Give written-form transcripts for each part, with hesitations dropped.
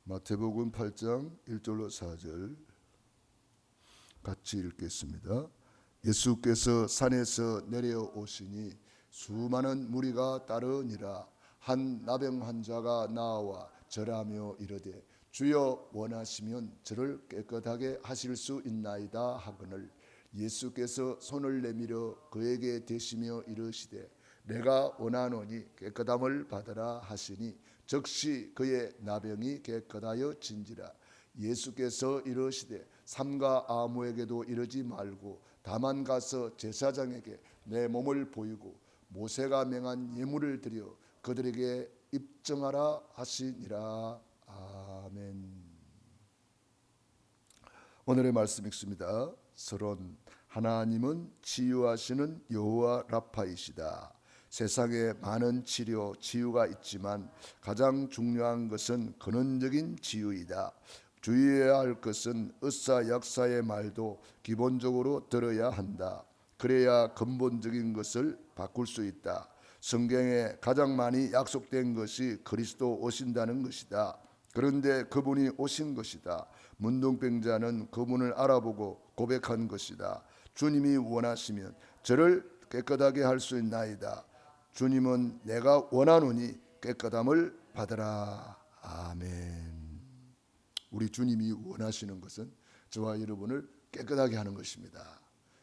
마태복음 8장 1절로 4절 같이 읽겠습니다. 예수께서 산에서 내려오시니 수많은 무리가 따르니라. 한 나병 환자가 나와 절하며 이르되 주여 원하시면 저를 깨끗하게 하실 수 있나이다 하거늘 예수께서 손을 내밀어 그에게 대시며 이르시되 내가 원하노니 깨끗함을 받으라 하시니 즉시 그의 나병이 깨끗하여 진지라. 예수께서 이르시되 삼가 아무에게도 이르지 말고 다만 가서 제사장에게 내 몸을 보이고 모세가 명한 예물을 드려 그들에게 입증하라 하시니라. 아멘. 오늘의 말씀 읽습니다. 서론. 하나님은 치유하시는 여호와 라파이시다. 세상에 많은 치료, 치유가 있지만 가장 중요한 것은 근원적인 치유이다. 주의해야 할 것은 의사, 약사의 말도 기본적으로 들어야 한다. 그래야 근본적인 것을 바꿀 수 있다. 성경에 가장 많이 약속된 것이 그리스도 오신다는 것이다. 그런데 그분이 오신 것이다. 문둥병자는 그분을 알아보고 고백한 것이다. 주님이 원하시면 저를 깨끗하게 할 수 있나이다. 주님은 내가 원하노니 깨끗함을 받으라. 아멘. 우리 주님이 원하시는 것은 저와 여러분을 깨끗하게 하는 것입니다.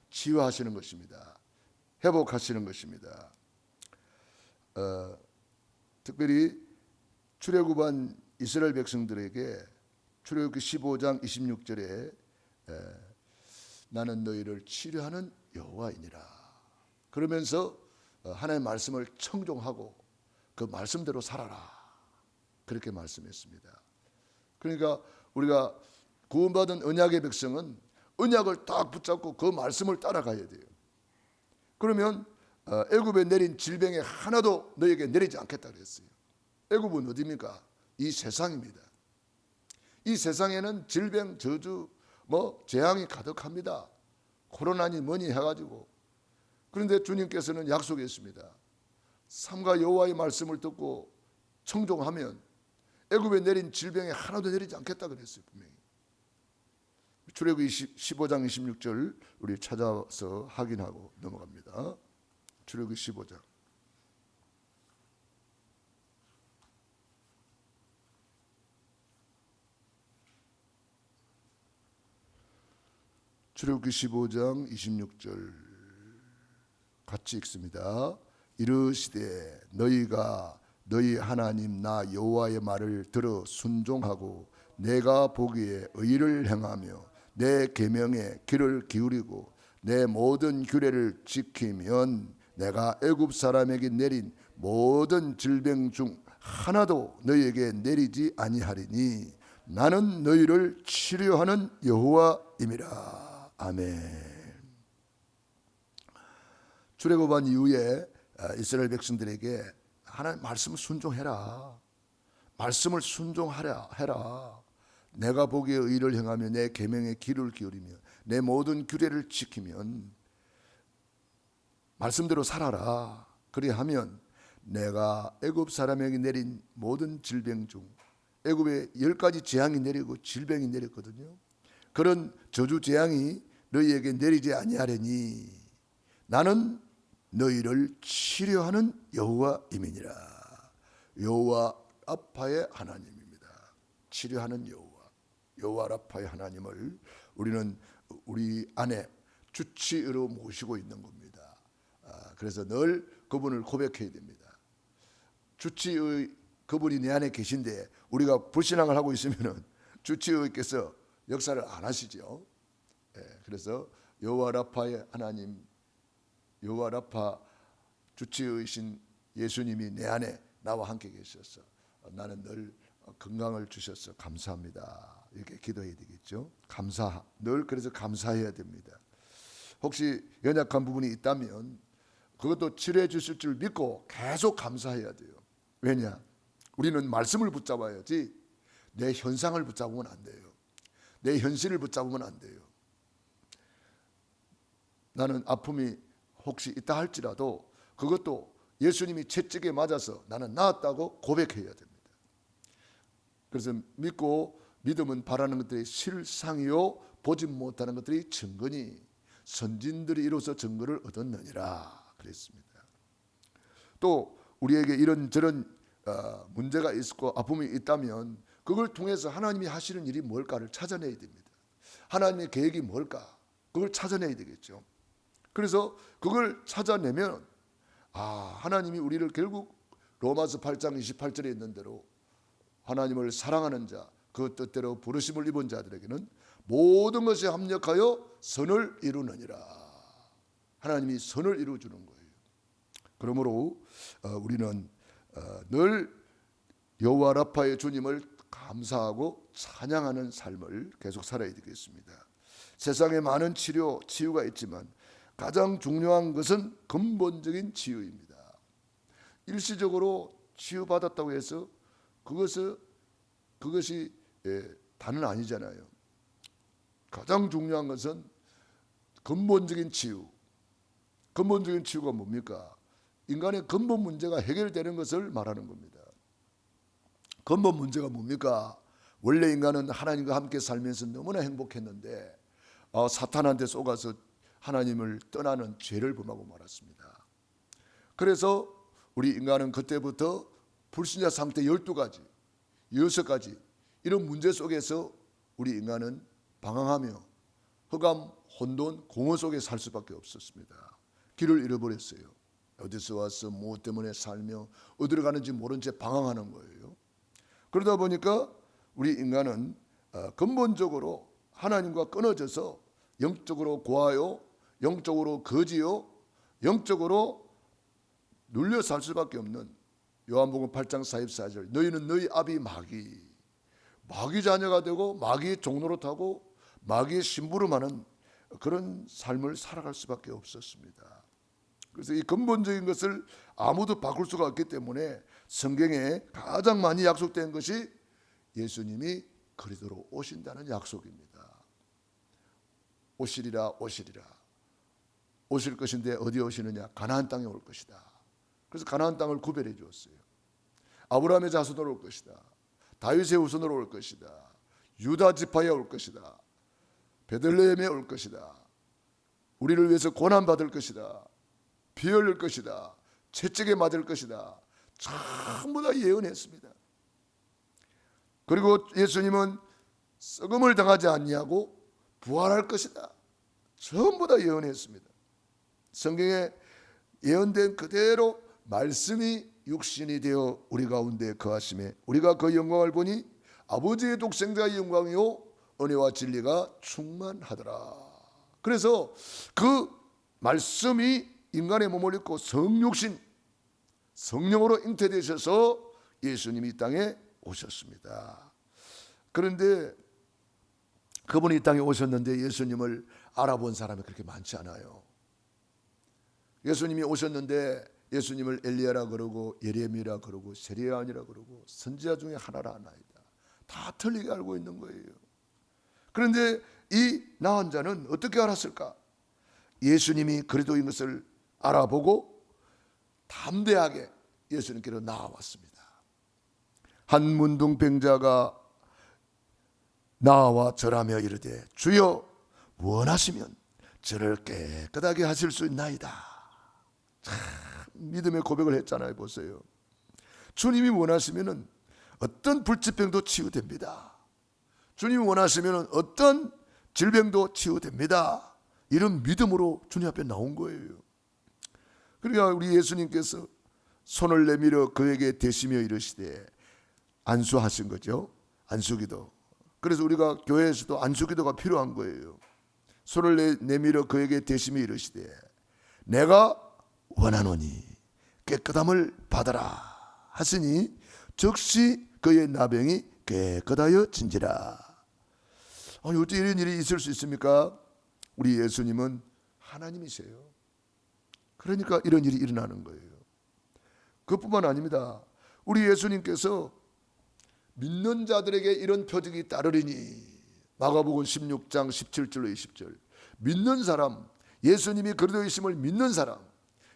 치유하시는 것입니다. 회복하시는 것입니다. 특별히 출애굽한 이스라엘 백성들에게 출애굽기 15장 26절에 나는 너희를 치료하는 여호와이니라. 그러면서 하나님의 말씀을 청종하고 그 말씀대로 살아라. 그렇게 말씀했습니다. 그러니까 우리가 구원받은 언약의 백성은 언약을 딱 붙잡고 그 말씀을 따라가야 돼요. 그러면 애굽에 내린 질병에 하나도 너에게 내리지 않겠다 그랬어요. 애굽은 어디입니까? 이 세상입니다. 이 세상에는 질병, 저주, 재앙이 가득합니다. 코로나니 뭐니 해가지고. 그런데 주님께서는 약속했습니다. 삼가 여호와의 말씀을 듣고 청종하면 애굽에 내린 질병에 하나도 내리지 않겠다 그랬어요. 분명히. 출애굽기 15장 26절 우리 찾아서 확인하고 넘어갑니다. 출애굽기 15장. 출애굽기 15장 26절 같이 읽습니다. 이르시되 너희가 너희 하나님 나 여호와의 말을 들어 순종하고 내가 보기에 의를 행하며 내 계명에 귀를 기울이고 내 모든 규례를 지키면 내가 애굽 사람에게 내린 모든 질병 중 하나도 너희에게 내리지 아니하리니 나는 너희를 치료하는 여호와임이라. 아멘. 출애굽한 이후에 이스라엘 백성들에게 하나님 말씀을 순종해라. 말씀을 순종하라 해라. 내가 보기에 의를 행하며 내 계명에 귀를 기울이며 내 모든 규례를 지키면 말씀대로 살아라. 그리하면 내가 애굽 사람에게 내린 모든 질병 중 애굽에 10가지 재앙이 내리고 질병이 내렸거든요. 그런 저주 재앙이 너희에게 내리지 아니하려니 나는 너희를 치료하는 여호와임이니라. 여호와 라파의 하나님입니다. 치료하는 여호와 라파의 하나님을 우리는 우리 안에 주치의로 모시고 있는 겁니다. 그래서 늘 그분을 고백해야 됩니다. 주치의 그분이 내 안에 계신데 우리가 불신앙을 하고 있으면 주치의께서 역사를 안 하시죠. 그래서 여호와 라파의 하나님, 여호와 라파 주치의신 예수님이 내 안에 나와 함께 계셔서 나는 늘 건강을 주셔서 감사합니다. 이렇게 기도해야 되겠죠. 늘 그래서 감사해야 됩니다. 혹시 연약한 부분이 있다면 그것도 치료해 주실 줄 믿고 계속 감사해야 돼요. 왜냐? 우리는 말씀을 붙잡아야지 내 현상을 붙잡으면 안 돼요. 내 현실을 붙잡으면 안 돼요. 나는 아픔이 혹시 있다 할지라도 그것도 예수님이 채찍에 맞아서 나는 나았다고 고백해야 됩니다. 그래서 믿고 믿음은 바라는 것들이 실상이요 보지 못하는 것들이 증거니 선진들이 이로써 증거를 얻었느니라 그랬습니다. 또 우리에게 이런저런 문제가 있고 아픔이 있다면 그걸 통해서 하나님이 하시는 일이 뭘까를 찾아내야 됩니다. 하나님의 계획이 뭘까? 그걸 찾아내야 되겠죠. 그래서 그걸 찾아내면 하나님이 우리를 결국 로마서 8장 28절에 있는 대로 하나님을 사랑하는 자, 그 뜻대로 부르심을 입은 자들에게는 모든 것이 합력하여 선을 이루느니라. 하나님이 선을 이루어주는 거예요. 그러므로 우리는 늘 여호와 라파의 주님을 감사하고 찬양하는 삶을 계속 살아야 되겠습니다. 세상에 많은 치유가 있지만 가장 중요한 것은 근본적인 치유입니다. 일시적으로 치유받았다고 해서 그것이 다는 아니잖아요. 가장 중요한 것은 근본적인 치유. 근본적인 치유가 뭡니까? 인간의 근본 문제가 해결되는 것을 말하는 겁니다. 근본 문제가 뭡니까? 원래 인간은 하나님과 함께 살면서 너무나 행복했는데 사탄한테 속아서 하나님을 떠나는 죄를 범하고 말았습니다. 그래서 우리 인간은 그때부터 불신자 상태 12가지, 6가지 이런 문제 속에서 우리 인간은 방황하며 흑암, 혼돈, 공허 속에 살 수밖에 없었습니다. 길을 잃어버렸어요. 어디서 와서 무엇 때문에 살며 어디로 가는지 모른 채 방황하는 거예요. 그러다 보니까 우리 인간은 근본적으로 하나님과 끊어져서 영적으로 고하여 영적으로 거지요 영적으로 눌려 살 수밖에 없는 요한복음 8장 44절 너희는 너희 아비 마귀 자녀가 되고 마귀의 종로로 타고 마귀의 심부름하는 그런 삶을 살아갈 수밖에 없었습니다. 그래서 이 근본적인 것을 아무도 바꿀 수가 없기 때문에 성경에 가장 많이 약속된 것이 예수님이 그리스도로 오신다는 약속입니다. 오시리라 오실 것인데 어디에 오시느냐? 가나안 땅에 올 것이다. 그래서 가나안 땅을 구별해 주었어요. 아브라함의 자손으로 올 것이다. 다윗의 후손으로 올 것이다. 유다 지파에 올 것이다. 베들레헴에 올 것이다. 우리를 위해서 고난받을 것이다. 피 흘릴 것이다. 채찍에 맞을 것이다. 전부 다 예언했습니다. 그리고 예수님은 썩음을 당하지 아니하고 부활할 것이다. 전부 다 예언했습니다. 성경에 예언된 그대로 말씀이 육신이 되어 우리 가운데 거하심에 우리가 그 영광을 보니 아버지의 독생자의 영광이요 은혜와 진리가 충만하더라. 그래서 그 말씀이 인간의 몸을 입고 성육신 성령으로 잉태되셔서 예수님이 이 땅에 오셨습니다. 그런데 그분이 이 땅에 오셨는데 예수님을 알아본 사람이 그렇게 많지 않아요. 예수님이 오셨는데 예수님을 엘리야라 그러고 예레미야라 그러고 세리야니라 그러고 선지자 중에 하나라 하나이다. 다 틀리게 알고 있는 거예요. 그런데 이 나은 자는 어떻게 알았을까? 예수님이 그리스도인 것을 알아보고 담대하게 예수님께로 나아왔습니다. 한 문둥병자가 나와 절하며 이르되 주여 원하시면 저를 깨끗하게 하실 수 있나이다. 참 믿음의 고백을 했잖아요. 보세요. 주님이 원하시면 어떤 불치병도 치유됩니다. 주님이 원하시면 어떤 질병도 치유됩니다. 이런 믿음으로 주님 앞에 나온 거예요. 그러니까 우리 예수님께서 손을 내밀어 그에게 대시며 이르시되 안수하신 거죠. 안수기도. 그래서 우리가 교회에서도 안수기도가 필요한 거예요. 손을 내밀어 그에게 대시며 이르시되 내가 원하노니 깨끗함을 받아라 하시니 즉시 그의 나병이 깨끗하여 진지라. 어째 이런 일이 있을 수 있습니까? 우리 예수님은 하나님이세요. 그러니까 이런 일이 일어나는 거예요. 그뿐만 아닙니다. 우리 예수님께서 믿는 자들에게 이런 표적이 따르리니 마가복음 16장 17절로 20절 믿는 사람, 예수님이 그리스도이심을 믿는 사람,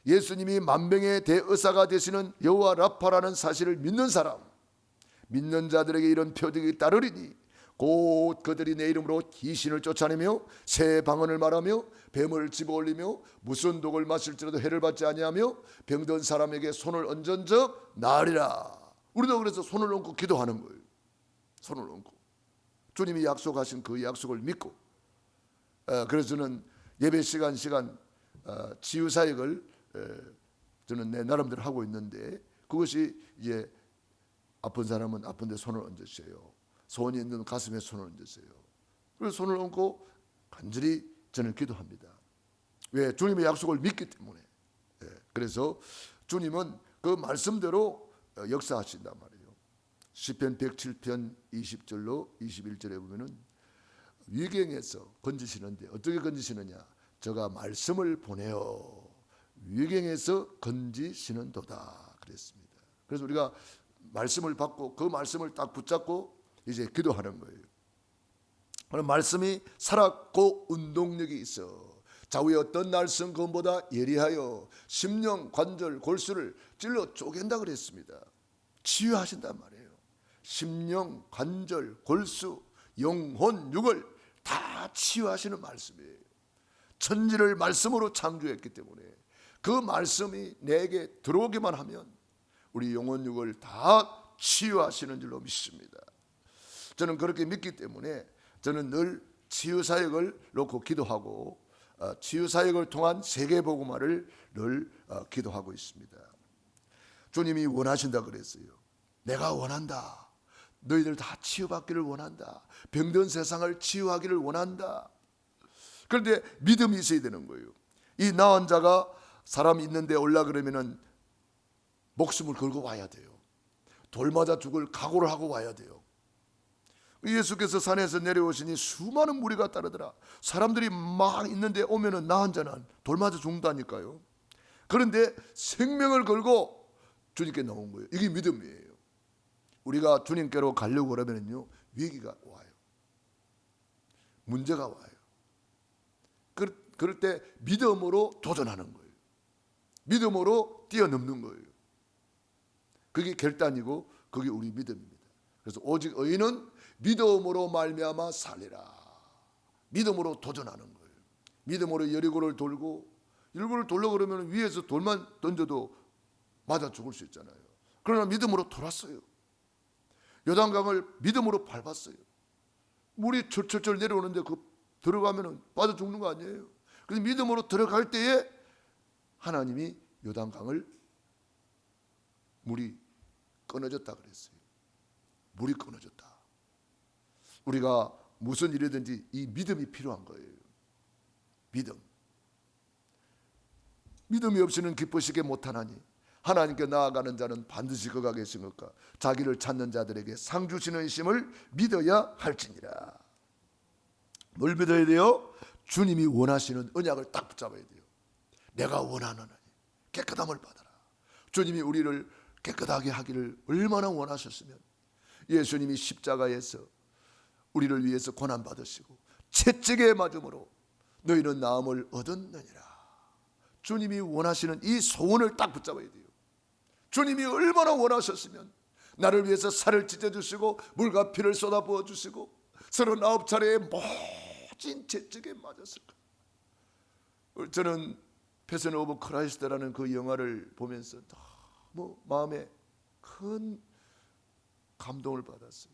예수님이 만병의 대의사가 되시는 여호와 라파라는 사실을 믿는 사람, 믿는 자들에게 이런 표적이 따르리니 곧 그들이 내 이름으로 귀신을 쫓아내며 새 방언을 말하며 뱀을 집어올리며 무슨 독을 마실지라도 해를 받지 아니하며 병든 사람에게 손을 얹은 적 나으리라. 우리도 그래서 손을 얹고 기도하는 거예요. 손을 얹고 주님이 약속하신 그 약속을 믿고, 그래서 저는 예배 시간 치유 사역을 저는 내 나름대로 하고 있는데, 그것이 이제 아픈 사람은 아픈데 손을 얹으세요. 소원이 있는 가슴에 손을 얹으세요. 그래서 손을 얹고 간절히 저는 기도합니다. 왜? 주님의 약속을 믿기 때문에. 그래서 주님은 그 말씀대로 역사하신단 말이에요. 시편 107편 20절로 21절에 보면은 위경에서 건지시는데 어떻게 건지시느냐? 저가 말씀을 보내어 위경에서 건지시는도다 그랬습니다. 그래서 우리가 말씀을 받고 그 말씀을 딱 붙잡고 이제 기도하는 거예요. 그런 말씀이 살았고 운동력이 있어 좌우의 어떤 날선 검보다 예리하여 심령 관절 골수를 찔러 쪼갠다 그랬습니다. 치유하신단 말이에요. 심령 관절 골수 영혼 육을 다 치유하시는 말씀이에요. 천지를 말씀으로 창조했기 때문에 그 말씀이 내게 들어오기만 하면 우리 영혼 육을 다 치유하시는 줄로 믿습니다. 저는 그렇게 믿기 때문에 저는 늘 치유사역을 놓고 기도하고 치유사역을 통한 세계복음화를 늘 기도하고 있습니다. 주님이 원하신다 그랬어요. 내가 원한다. 너희들 다 치유받기를 원한다. 병든 세상을 치유하기를 원한다. 그런데 믿음이 있어야 되는 거예요. 이 나은 자가 사람 있는데 올라 그러면은 목숨을 걸고 와야 돼요. 돌 맞아 죽을 각오를 하고 와야 돼요. 예수께서 산에서 내려오시니 수많은 무리가 따르더라. 사람들이 막 있는데 오면은 나은 자는 돌 맞아 죽는다니까요. 그런데 생명을 걸고 주님께 나온 거예요. 이게 믿음이에요. 우리가 주님께로 가려고 그러면요 위기가 와요. 문제가 와요. 그럴 때 믿음으로 도전하는 거예요. 믿음으로 뛰어넘는 거예요. 그게 결단이고 그게 우리 믿음입니다. 그래서 오직 의인은 믿음으로 말미암아 살리라. 믿음으로 도전하는 거예요. 믿음으로 여리고를 돌고, 여리고를 돌려 그러면 위에서 돌만 던져도 맞아 죽을 수 있잖아요. 그러나 믿음으로 돌았어요. 요단강을 믿음으로 밟았어요. 물이 철철철 내려오는데 그 들어가면 빠져 죽는 거 아니에요. 그래서 믿음으로 들어갈 때에 하나님이 요단강을 물이 끊어졌다 그랬어요. 물이 끊어졌다. 우리가 무슨 일이든지 이 믿음이 필요한 거예요. 믿음이 없이는 기쁘시게 못하나니 하나님께 나아가는 자는 반드시 그가 계신 것과 자기를 찾는 자들에게 상 주시는 이심을 믿어야 할지니라. 뭘 믿어야 돼요? 주님이 원하시는 언약을 딱 붙잡아야 돼요. 내가 원하는 깨끗함을 받아라. 주님이 우리를 깨끗하게 하기를 얼마나 원하셨으면 예수님이 십자가에서 우리를 위해서 고난받으시고 채찍에 맞음으로 너희는 나음을 얻었느니라. 주님이 원하시는 이 소원을 딱 붙잡아야 돼요. 주님이 얼마나 원하셨으면 나를 위해서 살을 찢어주시고 물과 피를 쏟아 부어주시고 39차례의 모진 채찍에 맞았을까. 저는 패션 오브 크라이스트라는 그 영화를 보면서 너무 마음에 큰 감동을 받았어요.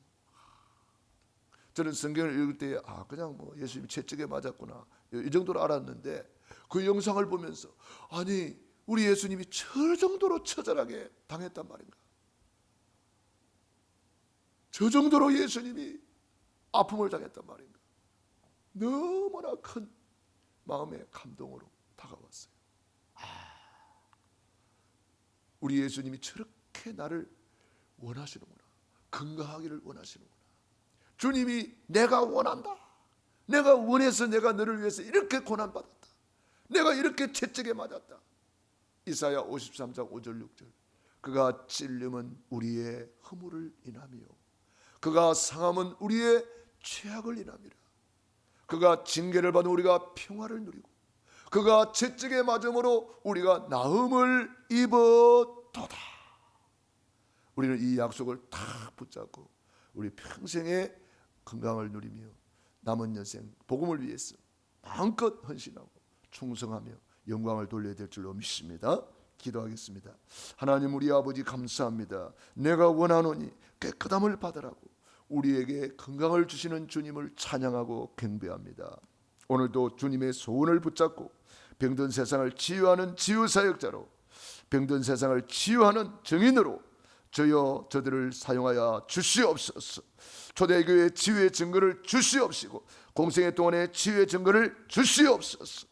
저는 성경을 읽을 때 그냥 뭐 예수님이 채찍에 맞았구나 이 정도로 알았는데 그 영상을 보면서 아니 우리 예수님이 저 정도로 처절하게 당했단 말인가. 저 정도로 예수님이 아픔을 당했단 말인가. 너무나 큰 마음의 감동으로 다가왔어요. 우리 예수님이 저렇게 나를 원하시는구나. 건강하기를 원하시는구나. 주님이 내가 원한다. 내가 원해서 내가 너를 위해서 이렇게 고난받았다. 내가 이렇게 채찍에 맞았다. 이사야 53장 5절 6절. 그가 찔림은 우리의 허물을 인하며 그가 상함은 우리의 죄악을 인함이라. 그가 징계를 받은 우리가 평화를 누리고 그가 채찍에 맞음으로 우리가 나음을 입었도다. 우리는 이 약속을 다 붙잡고 우리 평생의 건강을 누리며 남은 여생 복음을 위해서 마음껏 헌신하고 충성하며 영광을 돌려야 될 줄로 믿습니다. 기도하겠습니다. 하나님, 우리 아버지 감사합니다. 내가 원하노니 깨끗함을 받으라고 우리에게 건강을 주시는 주님을 찬양하고 경배합니다. 오늘도 주님의 소원을 붙잡고 병든 세상을 치유하는 치유사역자로, 병든 세상을 치유하는 증인으로 저여 저들을 사용하여 주시옵소서. 초대교회 치유의 증거를 주시옵시고 공생의 동안의 치유의 증거를 주시옵소서.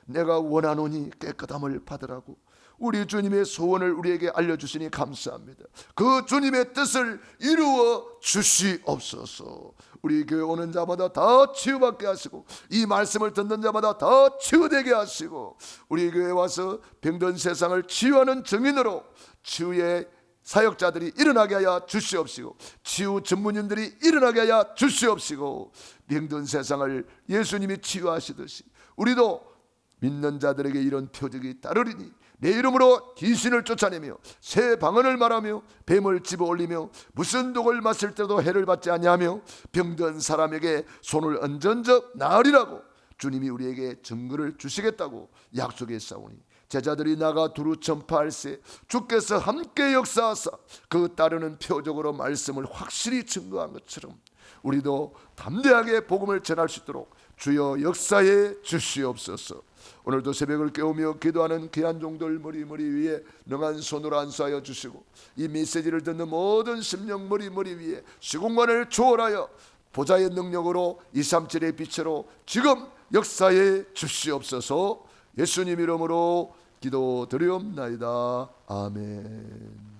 내가 원하노니 깨끗함을 받으라고 우리 주님의 소원을 우리에게 알려주시니 감사합니다. 그 주님의 뜻을 이루어 주시옵소서. 우리 교회 오는 자마다 다 치유받게 하시고 이 말씀을 듣는 자마다 다 치유되게 하시고 우리 교회에 와서 병든 세상을 치유하는 증인으로 치유의 사역자들이 일어나게 하여 주시옵시고 치유 전문인들이 일어나게 하여 주시옵시고 병든 세상을 예수님이 치유하시듯이 우리도 믿는 자들에게 이런 표적이 따르리니 내 이름으로 귀신을 쫓아내며 새 방언을 말하며 뱀을 집어올리며 무슨 독을 마실 때도 해를 받지 아니하며 병든 사람에게 손을 얹은 적 나으리라고 주님이 우리에게 증거를 주시겠다고 약속했사오니 제자들이 나가 두루 전파할세 주께서 함께 역사하사 그 따르는 표적으로 말씀을 확실히 증거한 것처럼 우리도 담대하게 복음을 전할 수 있도록 주여 역사해 주시옵소서. 오늘도 새벽을 깨우며 기도하는 귀한 종들 머리 위에 능한 손으로 안수하여 주시고 이 메시지를 듣는 모든 심령 머리 위에 시공간을 초월하여 보좌의 능력으로 237의 빛으로 지금 역사해 주시옵소서. 예수님 이름으로 기도드리옵나이다. 아멘.